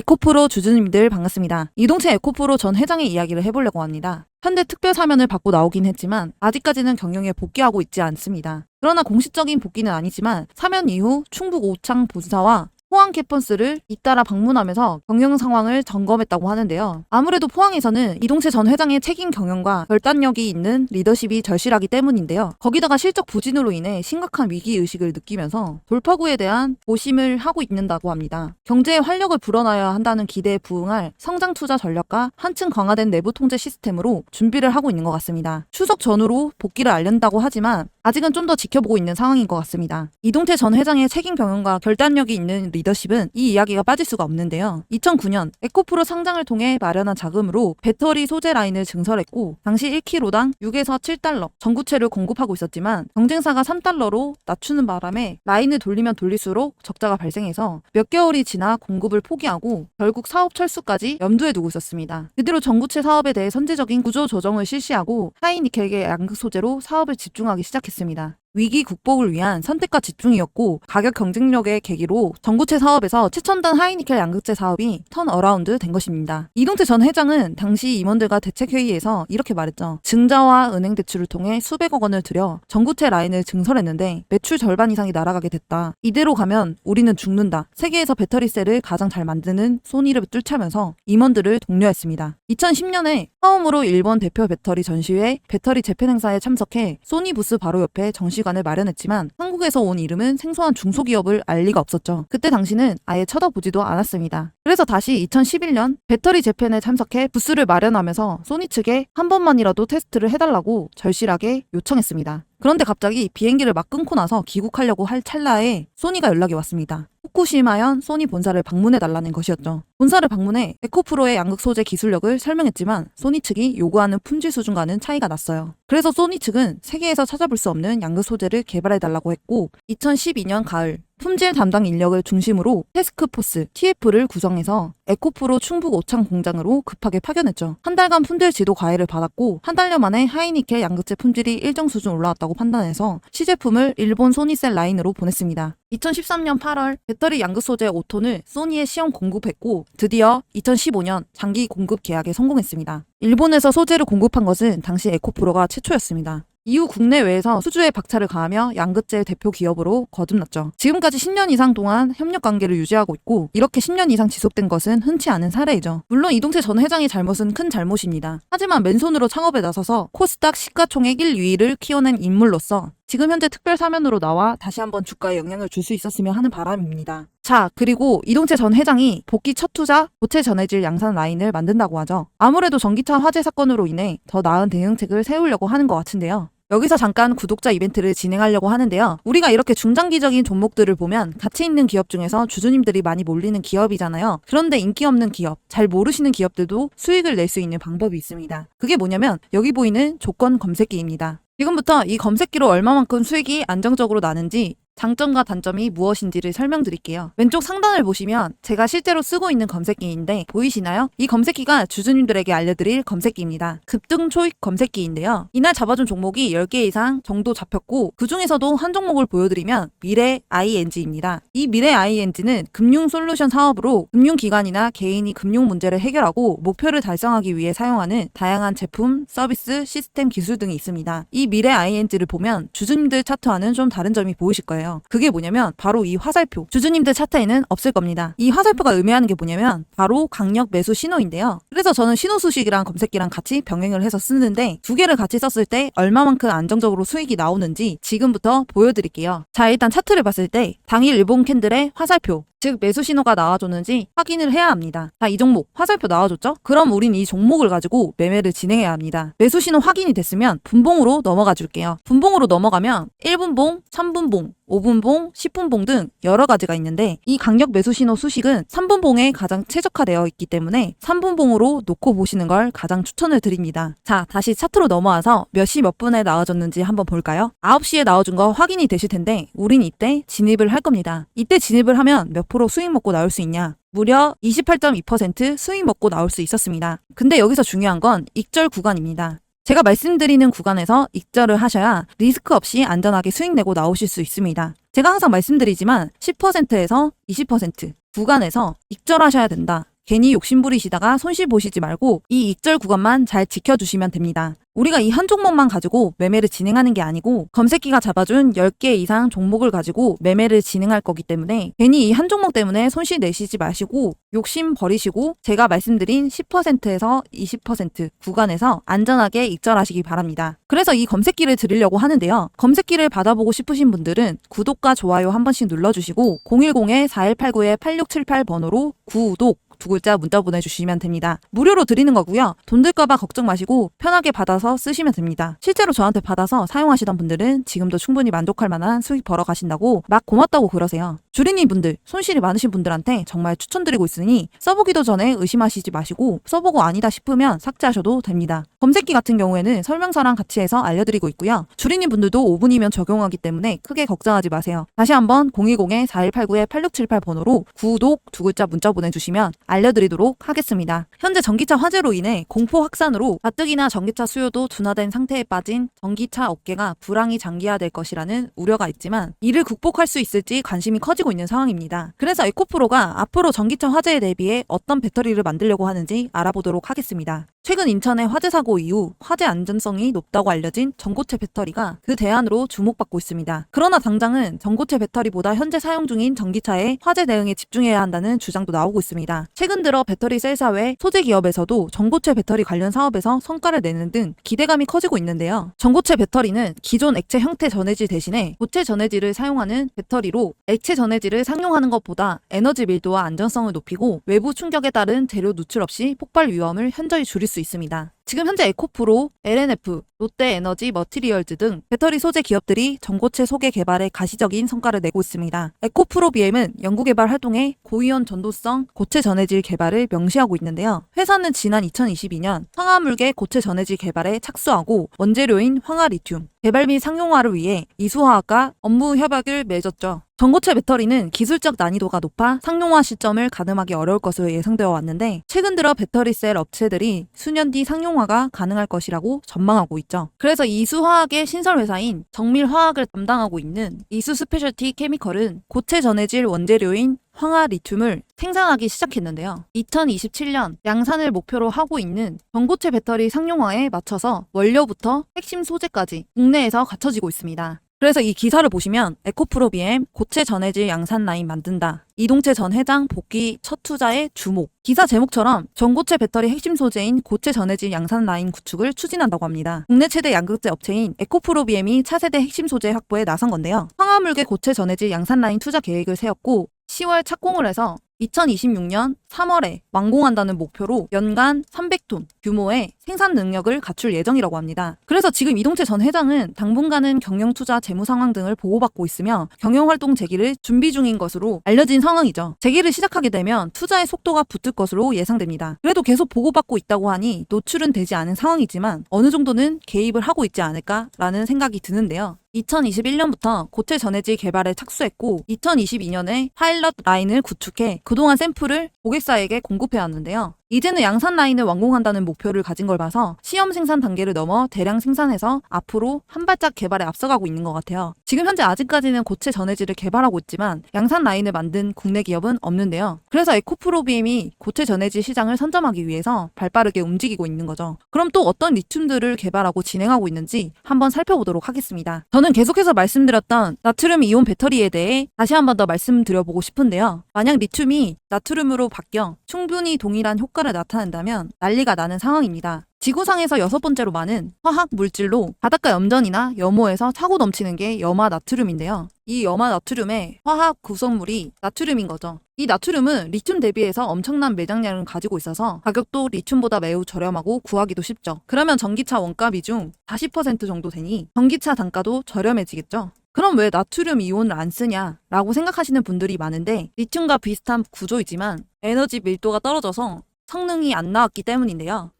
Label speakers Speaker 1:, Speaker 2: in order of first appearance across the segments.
Speaker 1: 에코프로 주주님들 반갑습니다. 이동채 에코프로 전 회장의 이야기를 해보려고 합니다. 현대 특별 사면을 받고 나오긴 했지만 아직까지는 경영에 복귀하고 있지 않습니다. 그러나 공식적인 복귀는 아니지만 사면 이후 충북 오창 본사와 포항 캠퍼스를 잇따라 방문하면서 경영 상황을 점검했다고 하는데요. 아무래도 포항에서는 이동채 전 회장의 책임 경영과 결단력이 있는 리더십이 절실하기 때문인데요. 거기다가 실적 부진으로 인해 심각한 위기의식을 느끼면서 돌파구에 대한 고심을 하고 있는다고 합니다. 경제에 활력을 불어넣어야 한다는 기대에 부응할 성장 투자 전략과 한층 강화된 내부 통제 시스템으로 준비를 하고 있는 것 같습니다. 추석 전후로 복귀를 알린다고 하지만 아직은 좀 더 지켜보고 있는 상황인 것 같습니다. 이동채 전 회장의 책임 경영과 결단력이 있는 리더십은 이 이야기가 빠질 수가 없는데요. 2009년 에코프로 상장을 통해 마련한 자금으로 배터리 소재 라인을 증설했고 당시 1kg당 6에서 7달러 전구체를 공급하고 있었지만 경쟁사가 3달러로 낮추는 바람에 라인을 돌리면 돌릴수록 적자가 발생해서 몇 개월이 지나 공급을 포기하고 결국 사업 철수까지 염두에 두고 있었습니다. 그대로 전구체 사업에 대해 선제적인 구조 조정을 실시하고 하이니켈계 양극 소재로 사업을 집중하기 시작했습니다. 위기 극복을 위한 선택과 집중이었고 가격 경쟁력의 계기로 전구체 사업에서 최첨단 하이니켈 양극재 사업이 턴어라운드 된 것입니다. 이동채 전 회장은 당시 임원들과 대책회의에서 이렇게 말했죠. 증자와 은행 대출을 통해 수백억 원을 들여 전구체 라인을 증설했는데 매출 절반 이상이 날아가게 됐다. 이대로 가면 우리는 죽는다. 세계에서 배터리 셀을 가장 잘 만드는 소니를 뚫자면서 임원들을 독려했습니다. 2010년에 처음으로 일본 대표 배터리 전시회 배터리 재팬 행사에 참석해 소니 부스 바로 옆에 전시관을 마련했지만 한국에서 온 이름은 생소한 중소기업을 알 리가 없었죠. 그때 당시는 아예 쳐다보지도 않았습니다. 그래서 다시 2011년 배터리 재팬에 참석해 부스를 마련하면서 소니 측에 한 번만이라도 테스트를 해달라고 절실하게 요청했습니다. 그런데 갑자기 비행기를 막 끊고 나서 귀국하려고 할 찰나에 소니가 연락이 왔습니다. 후쿠시마현 소니 본사를 방문해달라는 것이었죠. 본사를 방문해 에코프로의 양극 소재 기술력을 설명했지만 소니 측이 요구하는 품질 수준과는 차이가 났어요. 그래서 소니 측은 세계에서 찾아볼 수 없는 양극 소재를 개발해달라고 했고 2012년 가을 품질 담당 인력을 중심으로 태스크포스 TF를 구성해서 에코프로 충북 오창 공장으로 급하게 파견했죠. 한 달간 품질 지도 과외를 받았고 한 달여 만에 하이니켈 양극재 품질이 일정 수준 올라왔다고 판단해서 시제품을 일본 소니셀 라인으로 보냈습니다. 2013년 8월 배터리 양극 소재 5톤을 소니에 시험 공급했고 드디어 2015년 장기 공급 계약에 성공했습니다. 일본에서 소재를 공급한 것은 당시 에코프로가 최초였습니다. 이후 국내외에서 수주에 박차를 가하며 양극재 대표 기업으로 거듭났죠. 지금까지 10년 이상 동안 협력 관계를 유지하고 있고 이렇게 10년 이상 지속된 것은 흔치 않은 사례이죠. 물론 이동채 전 회장의 잘못은 큰 잘못입니다. 하지만 맨손으로 창업에 나서서 코스닥 시가총액 1위를 키워낸 인물로서 지금 현재 특별 사면으로 나와 다시 한번 주가에 영향을 줄 수 있었으면 하는 바람입니다. 자, 그리고 이동채 전 회장이 복귀 첫 투자 고체 전해질 양산 라인을 만든다고 하죠. 아무래도 전기차 화재 사건으로 인해 더 나은 대응책을 세우려고 하는 것 같은데요. 여기서 잠깐 구독자 이벤트를 진행하려고 하는데요. 우리가 이렇게 중장기적인 종목들을 보면 가치 있는 기업 중에서 주주님들이 많이 몰리는 기업이잖아요. 그런데 인기 없는 기업, 잘 모르시는 기업들도 수익을 낼 수 있는 방법이 있습니다. 그게 뭐냐면 여기 보이는 조건 검색기입니다. 지금부터 이 검색기로 얼마만큼 수익이 안정적으로 나는지 장점과 단점이 무엇인지를 설명드릴게요. 왼쪽 상단을 보시면 제가 실제로 쓰고 있는 검색기인데 보이시나요? 이 검색기가 주주님들에게 알려드릴 검색기입니다. 급등 초익 검색기인데요. 이날 잡아준 종목이 10개 이상 정도 잡혔고 그 중에서도 한 종목을 보여드리면 미래 ING입니다. 이 미래 ING는 금융 솔루션 사업으로 금융기관이나 개인이 금융 문제를 해결하고 목표를 달성하기 위해 사용하는 다양한 제품, 서비스, 시스템, 기술 등이 있습니다. 이 미래 ING를 보면 주주님들 차트와는 좀 다른 점이 보이실 거예요. 그게 뭐냐면 바로 이 화살표. 주주님들 차트에는 없을 겁니다. 이 화살표가 의미하는 게 뭐냐면 바로 강력 매수 신호인데요. 그래서 저는 신호수식이랑 검색기랑 같이 병행을 해서 쓰는데 두 개를 같이 썼을 때 얼마만큼 안정적으로 수익이 나오는지 지금부터 보여드릴게요. 자, 일단 차트를 봤을 때 당일 일본 캔들의 화살표, 즉 매수 신호가 나와줬는지 확인을 해야 합니다. 자, 이 종목 화살표 나와줬죠? 그럼 우린 이 종목을 가지고 매매를 진행해야 합니다. 매수 신호 확인이 됐으면 분봉으로 넘어가 줄게요. 분봉으로 넘어가면 1분봉, 3분봉, 5분봉, 10분봉 등 여러 가지가 있는데 이 강력 매수 신호 수식은 3분봉에 가장 최적화되어 있기 때문에 3분봉으로 놓고 보시는 걸 가장 추천을 드립니다. 자, 다시 차트로 넘어와서 몇 시 몇 분에 나와줬는지 한번 볼까요? 9시에 나와준 거 확인이 되실 텐데 우린 이때 진입을 할 겁니다. 이때 진입을 하면 몇 프로 수익 먹고 나올 수 있냐? 무려 28.2% 수익 먹고 나올 수 있었습니다. 근데 여기서 중요한 건 익절 구간입니다. 제가 말씀드리는 구간에서 익절을 하셔야 리스크 없이 안전하게 수익 내고 나오실 수 있습니다. 제가 항상 말씀드리지만 10%에서 20% 구간에서 익절하셔야 된다. 괜히 욕심부리시다가 손실 보시지 말고 이 익절 구간만 잘 지켜주시면 됩니다. 우리가 이 한 종목만 가지고 매매를 진행하는 게 아니고 검색기가 잡아준 10개 이상 종목을 가지고 매매를 진행할 거기 때문에 괜히 이 한 종목 때문에 손실 내시지 마시고 욕심 버리시고 제가 말씀드린 10%에서 20% 구간에서 안전하게 익절하시기 바랍니다. 그래서 이 검색기를 드리려고 하는데요. 검색기를 받아보고 싶으신 분들은 구독과 좋아요 한 번씩 눌러주시고 010-4189-8678 번호로 구독 두 글자 문자 보내주시면 됩니다. 무료로 드리는 거고요. 돈 들까봐 걱정 마시고 편하게 받아서 쓰시면 됩니다. 실제로 저한테 받아서 사용하시던 분들은 지금도 충분히 만족할 만한 수익 벌어 가신다고 막 고맙다고 그러세요. 주린이 분들, 손실이 많으신 분들한테 정말 추천드리고 있으니 써보기도 전에 의심하시지 마시고 써보고 아니다 싶으면 삭제하셔도 됩니다. 검색기 같은 경우에는 설명서랑 같이 해서 알려드리고 있고요. 주린이 분들도 5분이면 적용하기 때문에 크게 걱정하지 마세요. 다시 한번 010-4189-8678 번호로 구독 두 글자 문자 보내주시면 알려드리도록 하겠습니다. 현재 전기차 화재로 인해 공포 확산으로 가뜩이나 전기차 수요도 둔화된 상태에 빠진 전기차 업계가 불황이 장기화될 것이라는 우려가 있지만 이를 극복할 수 있을지 관심이 커지고 있는 상황입니다. 그래서 에코프로가 앞으로 전기차 화재에 대비해 어떤 배터리를 만들려고 하는지 알아보도록 하겠습니다. 최근 인천의 화재 사고 이후 화재 안전성이 높다고 알려진 전고체 배터리가 그 대안으로 주목받고 있습니다. 그러나 당장은 전고체 배터리보다 현재 사용 중인 전기차의 화재 대응에 집중해야 한다는 주장도 나오고 있습니다. 최근 들어 배터리 셀 사회 소재 기업에서도 전고체 배터리 관련 사업에서 성과를 내는 등 기대감이 커지고 있는데요. 전고체 배터리는 기존 액체 형태 전해질 대신에 고체 전해질을 사용하는 배터리로 액체 전해질을 상용하는 것보다 에너지 밀도와 안전성을 높이고 외부 충격에 따른 재료 누출 없이 폭발 위험을 현저히 줄일 수 있습니다. 지금 현재 에코프로, LNF, 롯데에너지 머티리얼즈 등 배터리 소재 기업들이 전고체 소개 개발에 가시적인 성과를 내고 있습니다. 에코프로 BM은 연구개발 활동에 고이온 전도성 고체 전해질 개발을 명시하고 있는데요. 회사는 지난 2022년 황화물계 고체 전해질 개발에 착수하고 원재료인 황화리튬 개발 및 상용화를 위해 이수화학과 업무 협약을 맺었죠. 전고체 배터리는 기술적 난이도가 높아 상용화 시점을 가늠하기 어려울 것으로 예상되어 왔는데 최근 들어 배터리 셀 업체들이 수년 뒤 상용화가 가능할 것이라고 전망하고 있죠. 그래서 이수화학의 신설 회사인 정밀화학을 담당하고 있는 이수 스페셜티 케미컬은 고체 전해질 원재료인 황화리튬을 생산하기 시작했는데요. 2027년 양산을 목표로 하고 있는 전고체 배터리 상용화에 맞춰서 원료부터 핵심 소재까지 국내에서 갖춰지고 있습니다. 그래서 이 기사를 보시면 에코프로 BM 고체 전해질 양산 라인 만든다. 이동채 전 회장 복귀 첫 투자에 주목. 기사 제목처럼 전고체 배터리 핵심 소재인 고체 전해질 양산 라인 구축을 추진한다고 합니다. 국내 최대 양극재 업체인 에코프로 BM이 차세대 핵심 소재 확보에 나선 건데요. 황화물계 고체 전해질 양산 라인 투자 계획을 세웠고 10월 착공을 해서 2026년 3월에 완공한다는 목표로 연간 300톤 규모의 생산 능력을 갖출 예정이라고 합니다. 그래서 지금 이동채 전 회장은 당분간은 경영 투자 재무 상황 등을 보고받고 있으며 경영 활동 재개를 준비 중인 것으로 알려진 상황이죠. 재개를 시작하게 되면 투자의 속도가 붙을 것으로 예상됩니다. 그래도 계속 보고받고 있다고 하니 노출은 되지 않은 상황이지만 어느 정도는 개입을 하고 있지 않을까라는 생각이 드는데요. 2021년부터 고체 전해질 개발에 착수했고 2022년에 파일럿 라인을 구축해 그동안 샘플을 고객사에게 공급해왔는데요. 이제는 양산 라인을 완공한다는 목표를 가진 걸 봐서 시험 생산 단계를 넘어 대량 생산해서 앞으로 한 발짝 개발에 앞서가고 있는 것 같아요. 지금 현재 아직까지는 고체 전해질을 개발하고 있지만 양산 라인을 만든 국내 기업은 없는데요. 그래서 에코프로 BM이 고체 전해질 시장을 선점하기 위해서 발빠르게 움직이고 있는 거죠. 그럼 또 어떤 리튬들을 개발하고 진행하고 있는지 한번 살펴보도록 하겠습니다. 저는 계속해서 말씀드렸던 나트륨 이온 배터리에 대해 다시 한번 더 말씀드려보고 싶은데요. 만약 리튬이 나트륨으로 바뀌어 충분히 동일한 효과를 나타낸다면 난리가 나는 상황입니다. 지구상에서 6번째로 많은 화학 물질로 바닷가 염전이나 염호에서 차고 넘치는 게 염화 나트륨인데요. 이 염화 나트륨의 화학 구성물이 나트륨인 거죠. 이 나트륨은 리튬 대비해서 엄청난 매장량을 가지고 있어서 가격도 리튬보다 매우 저렴하고 구하기도 쉽죠. 그러면 전기차 원가 비중 40% 정도 되니 전기차 단가도 저렴해지겠죠. 그럼 왜 나트륨 이온을 안 쓰냐 라고 생각하시는 분들이 많은데 리튬과 비슷한 구조이지만 에너지 밀도가 떨어져서 성능이 안 나왔기 때문인데요.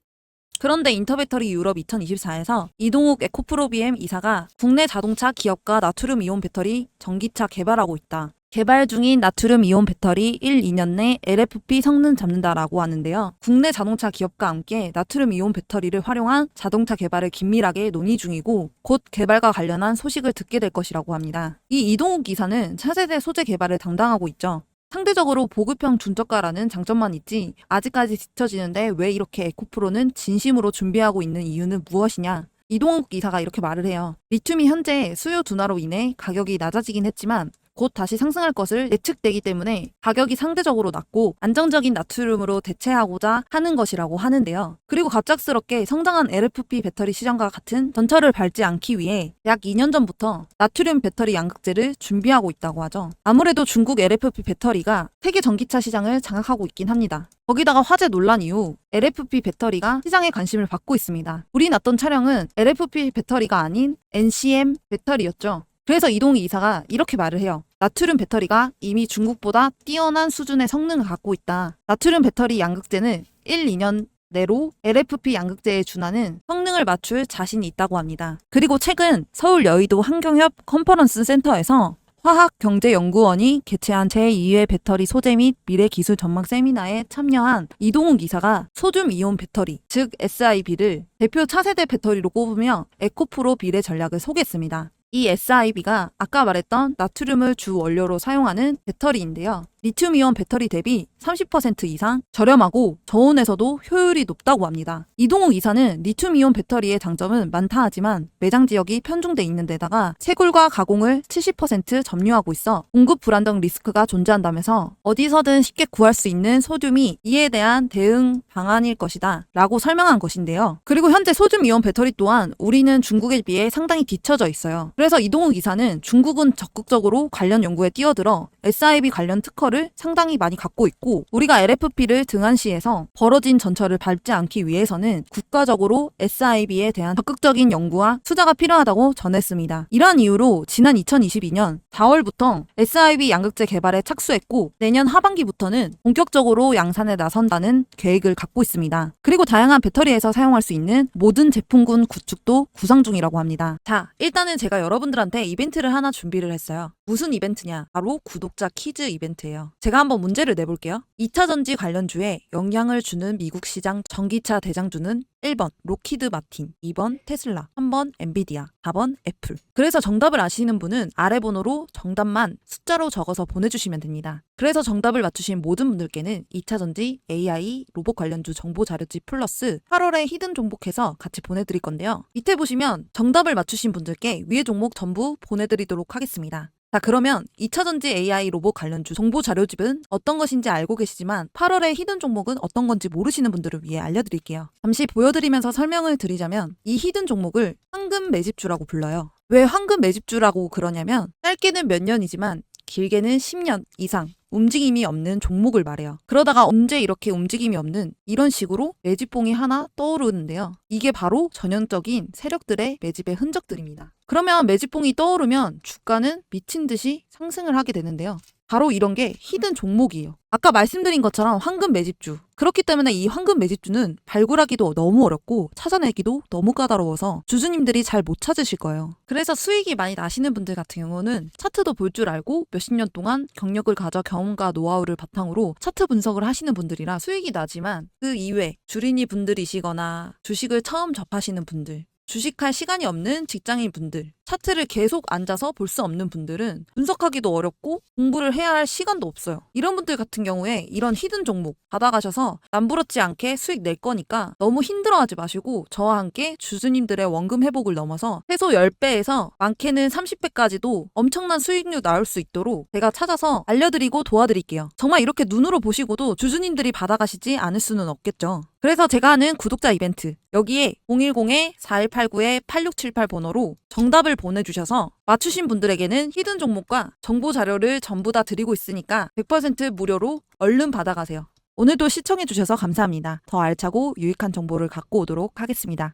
Speaker 1: 그런데 인터배터리 유럽 2024에서 이동욱 에코프로 BM 이사가 국내 자동차 기업과 나트륨 이온 배터리 전기차 개발하고 있다. 개발 중인 나트륨 이온 배터리 1, 2년 내 LFP 성능 잡는다라고 하는데요. 국내 자동차 기업과 함께 나트륨 이온 배터리를 활용한 자동차 개발을 긴밀하게 논의 중이고 곧 개발과 관련한 소식을 듣게 될 것이라고 합니다. 이 이동욱 이사는 차세대 소재 개발을 담당하고 있죠. 상대적으로 보급형 중저가라는 장점만 있지 아직까지 뒤처지는데 왜 이렇게 에코프로는 진심으로 준비하고 있는 이유는 무엇이냐? 이동욱 이사가 이렇게 말을 해요. 리튬이 현재 수요 둔화로 인해 가격이 낮아지긴 했지만 곧 다시 상승할 것을 예측되기 때문에 가격이 상대적으로 낮고 안정적인 나트륨으로 대체하고자 하는 것이라고 하는데요. 그리고 갑작스럽게 성장한 LFP 배터리 시장과 같은 전철을 밟지 않기 위해 약 2년 전부터 나트륨 배터리 양극재를 준비하고 있다고 하죠. 아무래도 중국 LFP 배터리가 세계 전기차 시장을 장악하고 있긴 합니다. 거기다가 화재 논란 이후 LFP 배터리가 시장에 관심을 받고 있습니다. 불이 났던 차량은 LFP 배터리가 아닌 NCM 배터리였죠. 그래서 이동욱 이사가 이렇게 말을 해요. 나트륨 배터리가 이미 중국보다 뛰어난 수준의 성능을 갖고 있다. 나트륨 배터리 양극재는 1, 2년 내로 LFP 양극재에 준하는 성능을 맞출 자신이 있다고 합니다. 그리고 최근 서울 여의도 환경협 컨퍼런스 센터에서 화학경제연구원이 개최한 제2회 배터리 소재 및 미래 기술 전망 세미나에 참여한 이동욱 이사가 소듐 이온 배터리, 즉 SIB를 대표 차세대 배터리로 꼽으며 에코프로 미래 전략을 소개했습니다. 이 SIB가 아까 말했던 나트륨을 주 원료로 사용하는 배터리인데요. 리튬이온 배터리 대비 30% 이상 저렴하고 저온에서도 효율이 높다고 합니다. 이동욱 이사는 리튬이온 배터리의 장점은 많다 하지만 매장 지역이 편중돼 있는 데다가 채굴과 가공을 70% 점유하고 있어 공급 불안정 리스크가 존재한다면서 어디서든 쉽게 구할 수 있는 소듐이 이에 대한 대응 방안일 것이다 라고 설명한 것인데요. 그리고 현재 소듐이온 배터리 또한 우리는 중국에 비해 상당히 뒤처져 있어요. 그래서 이동욱 이사는 중국은 적극적으로 관련 연구에 뛰어들어 SIB 관련 특허를 상당히 많이 갖고 있고 우리가 LFP를 등한시해서 벌어진 전철을 밟지 않기 위해서는 국가적으로 SIB에 대한 적극적인 연구와 투자가 필요하다고 전했습니다. 이러한 이유로 지난 2022년 4월부터 SIB 양극재 개발에 착수했고 내년 하반기부터는 본격적으로 양산에 나선다는 계획을 갖고 있습니다. 그리고 다양한 배터리에서 사용할 수 있는 모든 제품군 구축도 구상 중이라고 합니다. 자, 일단은 제가 여러분들한테 이벤트를 하나 준비를 했어요. 무슨 이벤트냐? 바로 구독자 퀴즈 이벤트예요. 제가 한번 문제를 내볼게요. 2차 전지 관련주에 영향을 주는 미국 시장 전기차 대장주는 1번 로키드 마틴, 2번 테슬라, 3번 엔비디아, 4번 애플. 그래서 정답을 아시는 분은 아래 번호로 정답만 숫자로 적어서 보내주시면 됩니다. 그래서 정답을 맞추신 모든 분들께는 2차 전지, AI, 로봇 관련주 정보 자료집 플러스 8월에 히든 종목해서 같이 보내드릴 건데요. 밑에 보시면 정답을 맞추신 분들께 위의 종목 전부 보내드리도록 하겠습니다. 자, 그러면 2차 전지 AI 로봇 관련주 정보 자료집은 어떤 것인지 알고 계시지만 8월에 히든 종목은 어떤 건지 모르시는 분들을 위해 알려드릴게요. 잠시 보여드리면서 설명을 드리자면 이 히든 종목을 황금 매집주라고 불러요. 왜 황금 매집주라고 그러냐면 짧게는 몇 년이지만 길게는 10년 이상 움직임이 없는 종목을 말해요. 그러다가 언제 이렇게 움직임이 없는 이런 식으로 매집봉이 하나 떠오르는데요. 이게 바로 전형적인 세력들의 매집의 흔적들입니다. 그러면 매집봉이 떠오르면 주가는 미친 듯이 상승을 하게 되는데요. 바로 이런 게 히든 종목이에요. 아까 말씀드린 것처럼 황금 매집주. 그렇기 때문에 이 황금 매집주는 발굴하기도 너무 어렵고 찾아내기도 너무 까다로워서 주주님들이 잘 못 찾으실 거예요. 그래서 수익이 많이 나시는 분들 같은 경우는 차트도 볼 줄 알고 몇십 년 동안 경력을 가져 경험과 노하우를 바탕으로 차트 분석을 하시는 분들이라 수익이 나지만 그 이외 주린이 분들이시거나 주식을 처음 접하시는 분들, 주식할 시간이 없는 직장인 분들, 차트를 계속 앉아서 볼 수 없는 분들은 분석하기도 어렵고 공부를 해야 할 시간도 없어요. 이런 분들 같은 경우에 이런 히든 종목 받아가셔서 남부럽지 않게 수익 낼 거니까 너무 힘들어하지 마시고 저와 함께 주주님들의 원금 회복을 넘어서 최소 10배에서 많게는 30배까지도 엄청난 수익률 나올 수 있도록 제가 찾아서 알려드리고 도와드릴게요. 정말 이렇게 눈으로 보시고도 주주님들이 받아가시지 않을 수는 없겠죠. 그래서 제가 하는 구독자 이벤트 여기에 010-4189-8678 번호로 정답을 보내주셔서 맞추신 분들에게는 히든 종목과 정보 자료를 전부 다 드리고 있으니까 100% 무료로 얼른 받아가세요. 오늘도 시청해주셔서 감사합니다. 더 알차고 유익한 정보를 갖고 오도록 하겠습니다.